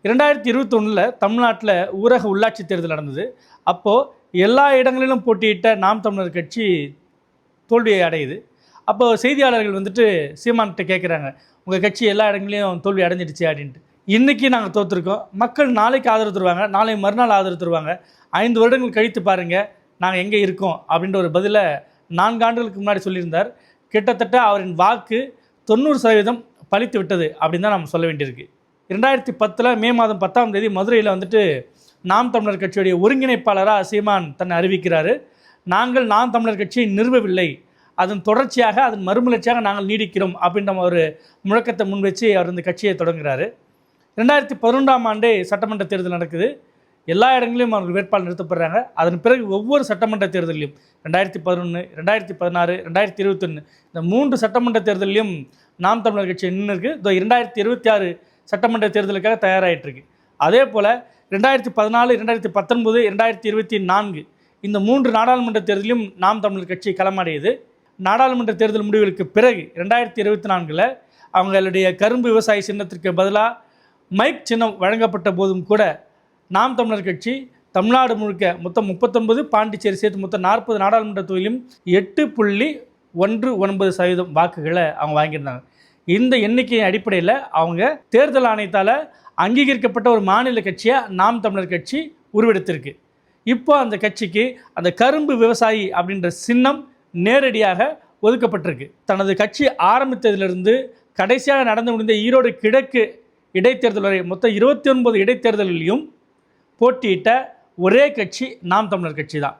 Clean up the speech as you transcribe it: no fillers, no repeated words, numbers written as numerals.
2021 தமிழ்நாட்டில் ஊரக உள்ளாட்சி தேர்தல் நடந்தது. அப்போது எல்லா இடங்களிலும் போட்டியிட்ட நாம் தமிழர் கட்சி தோல்வியை அடையுது. அப்போது செய்தியாளர்கள் வந்துட்டு சீமான்கிட்ட கேட்குறாங்க, உங்கள் கட்சி எல்லா இடங்களையும் தோல்வி அடைஞ்சிடுச்சு அப்படின்ட்டு. இன்றைக்கி நாங்கள் தோற்றுருக்கோம், மக்கள் நாளைக்கு ஆதரவு தருவாங்க, நாளை மறுநாள் ஆதரவு தருவாங்க, 5 வருடங்கள் கழித்து பாருங்கள் நாங்கள் எங்கே இருக்கோம் அப்படின்ற ஒரு பதிலை 4 ஆண்டுகளுக்கு முன்னாடி சொல்லியிருந்தார். கிட்டத்தட்ட அவரின் வாக்கு 90% பலித்து விட்டது அப்படின்னு தான் நம்ம சொல்ல வேண்டியிருக்கு. 2010 மே மாதம் 10ஆம் தேதி மதுரையில் வந்துட்டு நாம் தமிழர் கட்சியுடைய ஒருங்கிணைப்பாளராக சீமான் தன்னை அறிவிக்கிறார். நாங்கள் நாம் தமிழர் கட்சியை நிறுவவில்லை, அதன் தொடர்ச்சியாக அதன் மறுமலர்ச்சியாக நாங்கள் நீடிக்கிறோம் அப்படின்ற ஒரு முழக்கத்தை முன்வச்சு அவர் இந்த கட்சியை தொடங்குகிறாரு. 2011ஆம் ஆண்டே சட்டமன்ற தேர்தல் நடக்குது. எல்லா இடங்களிலும் அவர்கள் வேட்பாளர் நிறுத்தப்படுறாங்க. அதன் பிறகு ஒவ்வொரு சட்டமன்ற தேர்தலையும் 2011, 2016, 2021 இந்த 3 சட்டமன்ற தேர்தலையும் நாம் தமிழர் கட்சி நின்று இருக்கு. 2026 சட்டமன்ற தேர்தலுக்காக தயாராகிட்டுருக்கு. அதே போல் 2014, 2019, 2024 இந்த 3 நாடாளுமன்ற தேர்தலையும் நாம் தமிழர் கட்சி களமாடியது. நாடாளுமன்ற தேர்தல் முடிவுகளுக்கு பிறகு 2024 அவங்களுடைய கரும்பு விவசாய சின்னத்திற்கு பதிலாக மைக் சின்னம் வழங்கப்பட்ட போதும் கூட நாம் தமிழர் கட்சி தமிழ்நாடு முழுக்க மொத்தம் 39, பாண்டிச்சேரி சேர்த்து மொத்தம் 40 நாடாளுமன்ற தொகுதியிலும் 8.19% வாக்குகளை அவங்க வாங்கியிருந்தாங்க. இந்த எண்ணிக்கையின் அடிப்படையில் அவங்க தேர்தல் ஆணையத்தால் அங்கீகரிக்கப்பட்ட ஒரு மாநில கட்சியாக நாம் தமிழர் கட்சி உருவெடுத்திருக்கு. இப்போ அந்த கட்சிக்கு அந்த கரும்பு விவசாயி அப்படின்ற சின்னம் நேரடியாக ஒதுக்கப்பட்டிருக்கு. தனது கட்சி ஆரம்பித்ததிலிருந்து கடைசியாக நடந்து முடிந்த ஈரோடு கிழக்கு இடைத்தேர்தல் வரை மொத்தம் 29 இடைத்தேர்தலிலையும் போட்டியிட்ட ஒரே கட்சி நாம் தமிழர் கட்சி தான்.